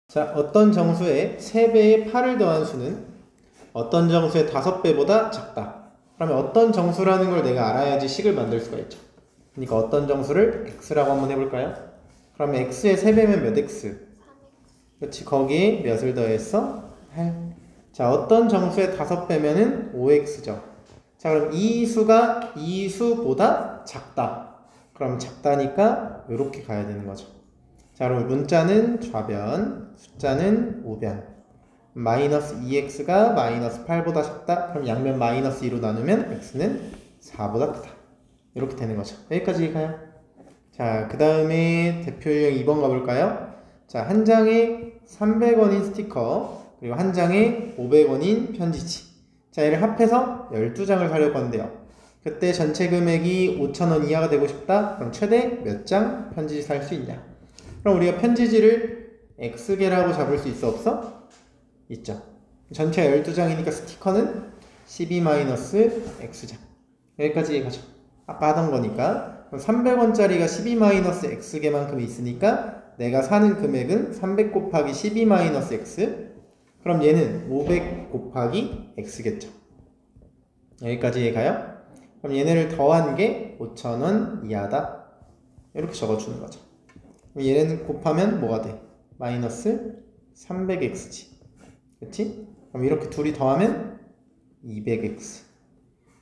자, 어떤 정수의 3배의 8을 더한 수는 어떤 정수의 5배보다 작다. 그러면 어떤 정수라는 걸 내가 알아야지 식을 만들 수가 있죠. 그러니까 어떤 정수를 x라고 한번 해볼까요? 그러면 x의 3배면 몇 x? 그렇지, 거기에 몇을 더했어? 8. 자, 어떤 정수의 5배면은 5x죠. 자, 그럼 이 수가 이 수보다 작다. 그럼 작다니까 이렇게 가야 되는 거죠. 자, 그럼 문자는 좌변, 숫자는 우변. 마이너스 2x가 마이너스 8보다 작다. 그럼 양면 마이너스 2로 나누면 x는 4보다 크다. 이렇게 되는 거죠. 여기까지 가요. 자, 그 다음에 대표 유형 2번 가볼까요? 자, 한 장에 300원인 스티커, 그리고 한 장에 500원인 편지지. 자, 얘를 합해서 12장을 사려고 한대요. 그때 전체 금액이 5,000원 이하가 되고 싶다? 그럼 최대 몇 장 편지지 살 수 있냐? 그럼 우리가 편지지를 X개라고 잡을 수 있어 없어? 있죠. 전체가 12장이니까 스티커는 12-X장. 여기까지 가죠. 아까 하던 거니까. 300원짜리가 12-X개만큼 있으니까 내가 사는 금액은 300 곱하기 12-X. 그럼 얘는 500 곱하기 X겠죠. 여기까지 가요. 그럼 얘네를 더한 게 5,000원 이하다. 이렇게 적어주는 거죠. 얘는 곱하면 뭐가 돼? 마이너스 300x지. 그치? 그럼 이렇게 둘이 더하면 200x.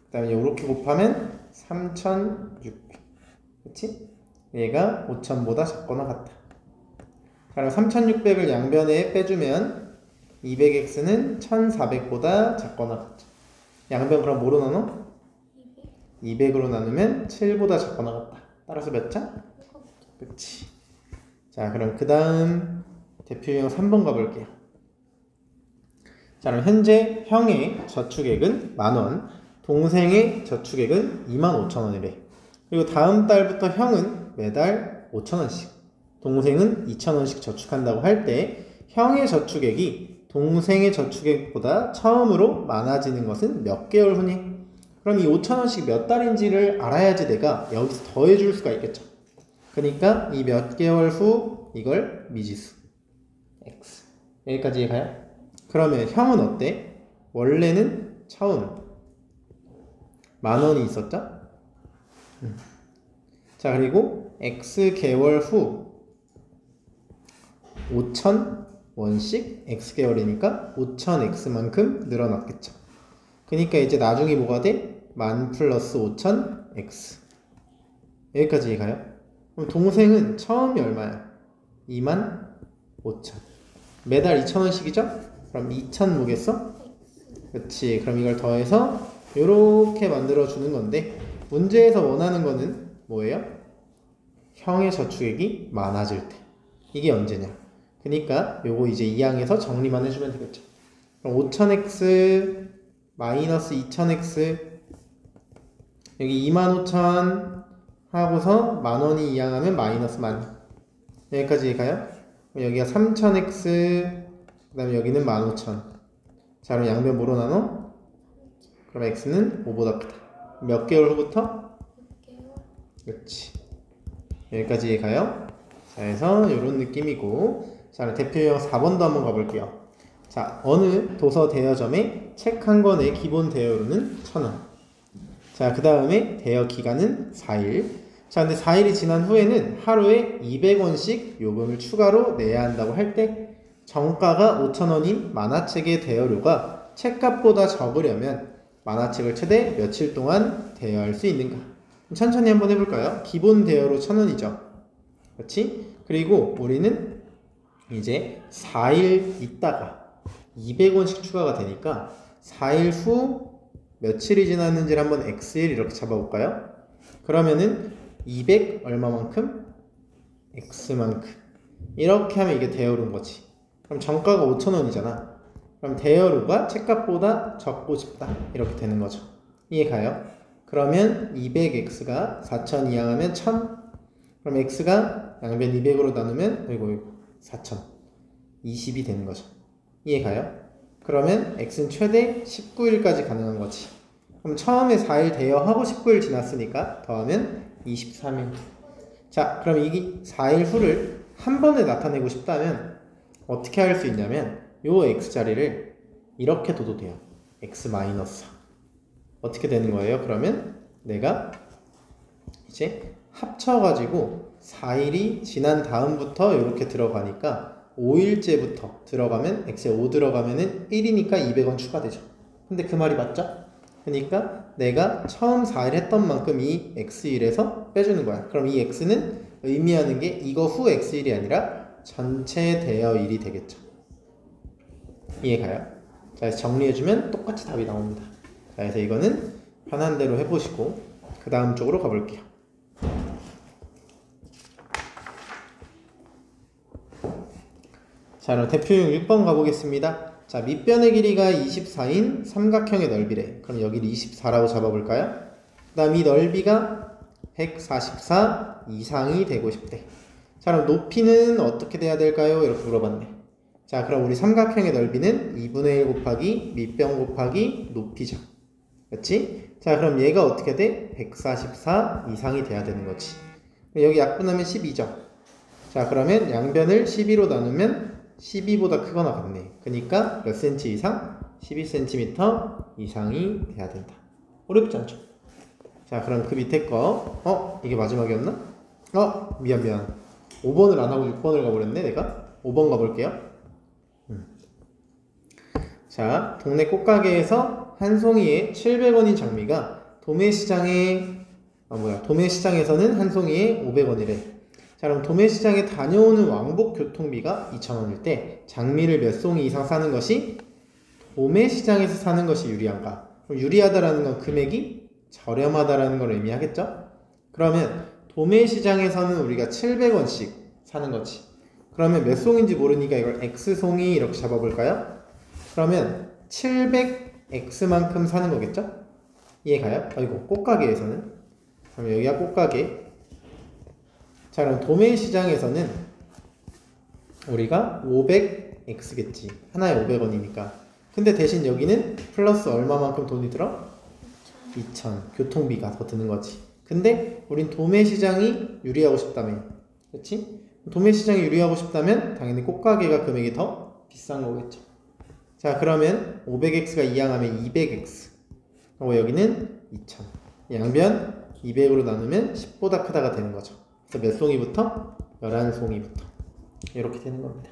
그 다음에 이렇게 곱하면 3600. 그치? 얘가 5000보다 작거나 같다. 그럼 3600을 양변에 빼주면 200x는 1400보다 작거나 같죠. 양변 그럼 뭐로 나눠? 200으로 나누면 7보다 작거나 같다. 따라서 몇 장? 그치. 자, 그럼 그 다음 대표 유형 3번 가볼게요. 자, 그럼 현재 형의 저축액은 10,000원, 동생의 저축액은 25,000원이래. 그리고 다음 달부터 형은 매달 5,000원씩, 동생은 2,000원씩 저축한다고 할 때 형의 저축액이 동생의 저축액보다 처음으로 많아지는 것은 몇 개월 후니? 그럼 이 5,000원씩 몇 달인지를 알아야지 내가 여기서 더해줄 수가 있겠죠. 그러니까 이 몇 개월 후 이걸 미지수 x. 여기까지 가요? 그러면 형은 어때? 원래는 처음 10,000원이 있었죠? 자, 그리고 x 개월 후 5,000원씩 x 개월이니까 5,000x만큼 늘어났겠죠. 그러니까 이제 나중에 뭐가 돼? 10,000 플러스 5,000x. 여기까지 가요? 그럼 동생은 처음이 얼마야? 25,000. 매달 2,000원씩이죠? 그럼 2,000 뭐겠어? 그렇지. 그럼 이걸 더해서 이렇게 만들어주는 건데, 문제에서 원하는 거는 뭐예요? 형의 저축액이 많아질 때. 이게 언제냐? 그러니까 요거 이제 2항에서 정리만 해주면 되겠죠. 그럼 5,000x 마이너스 2,000x, 여기 25,000 하고서 10,000원이 이항하면 마이너스 10,000. 여기까지 가요? 여기가 3,000x, 그 다음에 여기는 15,000. 자, 그럼 양변 뭐로 나눠? 그럼 x는 5보다 크다. 몇 개월 후부터? 6개월. 그렇지. 여기까지 가요? 자, 그래서 이런 느낌이고. 자, 대표 유형 4번도 한번 가볼게요. 자, 어느 도서 대여점에 책 한 권의 기본 대여료는 1,000원. 자, 그 다음에 대여 기간은 4일. 자, 근데 4일이 지난 후에는 하루에 200원씩 요금을 추가로 내야 한다고 할 때 정가가 5,000원인 만화책의 대여료가 책값보다 적으려면 만화책을 최대 며칠 동안 대여할 수 있는가? 천천히 한번 해볼까요? 기본 대여료 1,000원이죠. 그렇지? 그리고 우리는 이제 4일 있다가 200원씩 추가가 되니까 4일 후 며칠이 지났는지를 한번 x일 이렇게 잡아볼까요? 그러면은 200 얼마만큼? x만큼. 이렇게 하면 이게 대여료인 거지. 그럼 정가가 5,000원이잖아. 그럼 대여료가 책값보다 적고 싶다. 이렇게 되는 거죠. 이해가요? 그러면 200x가 4,000 이항하면 1,000. 그럼 x가 양변 200으로 나누면 이거 4,000. 20이 되는 거죠. 이해가요? 그러면 x는 최대 19일까지 가능한 거지. 그럼 처음에 4일 대여하고 19일 지났으니까 더하면 23일. 자, 그럼 이게 4일 후를 한 번에 나타내고 싶다면 어떻게 할 수 있냐면 요 x자리를 이렇게 둬도 돼요. x 마이너스 4. 어떻게 되는 거예요? 그러면 내가 이제 합쳐가지고 4일이 지난 다음부터 이렇게 들어가니까 5일째부터 들어가면 x에 5 들어가면은 1이니까 200원 추가되죠. 근데 그 말이 맞죠? 그러니까 내가 처음 4일 했던 만큼 이 x1에서 빼주는 거야. 그럼 이 x는 의미하는 게 이거 후 x1이 아니라 전체 대여 1이 되겠죠. 이해가요? 자, 그래서 정리해주면 똑같이 답이 나옵니다. 자, 그래서 이거는 편한 대로 해보시고 그 다음 쪽으로 가볼게요. 자, 그럼 대표용 6번 가보겠습니다. 자, 밑변의 길이가 24인 삼각형의 넓이래. 그럼 여기를 24라고 잡아볼까요? 그 다음 이 넓이가 144 이상이 되고 싶대. 자, 그럼 높이는 어떻게 돼야 될까요? 이렇게 물어봤네. 자, 그럼 우리 삼각형의 넓이는 2분의 1 곱하기 밑변 곱하기 높이죠. 그렇지? 자, 그럼 얘가 어떻게 돼? 144 이상이 돼야 되는 거지. 여기 약분하면 12죠. 자, 그러면 양변을 12로 나누면 12보다 크거나 같네. 그러니까 몇 cm 이상? 12cm 이상이 돼야 된다. 어렵지 않죠? 자, 그럼 그 밑에 거 이게 마지막이었나? 미안 5번을 안 하고 6번을 가버렸네. 내가 5번 가볼게요. 자, 동네 꽃가게에서 한 송이에 700원인 장미가 도매시장에서는 한 송이에 500원이래. 자, 그럼 도매시장에 다녀오는 왕복 교통비가 2,000원일 때 장미를 몇 송이 이상 사는 것이 도매시장에서 사는 것이 유리한가? 그럼 유리하다라는 건 금액이 저렴하다라는 걸 의미하겠죠? 그러면 도매시장에서는 우리가 700원씩 사는 거지. 그러면 몇 송인지 모르니까 이걸 x송이 이렇게 잡아볼까요? 그러면 700x만큼 사는 거겠죠? 이해가요? 아이고, 꽃가게에서는. 그럼 여기가 꽃가게. 자, 그럼 도매시장에서는 우리가 500x겠지. 하나에 500원이니까. 근데 대신 여기는 플러스 얼마만큼 돈이 들어? 2,000. 교통비가 더 드는 거지. 근데 우린 도매시장이 유리하고 싶다며. 그렇지? 도매시장이 유리하고 싶다면 당연히 꽃가게가 금액이 더 비싼 거겠죠. 자, 그러면 500x가 이항하면 200x. 여기는 2,000. 양변 200으로 나누면 10보다 크다가 되는 거죠. 그래서 몇 송이부터? 11송이부터. 이렇게 되는 겁니다.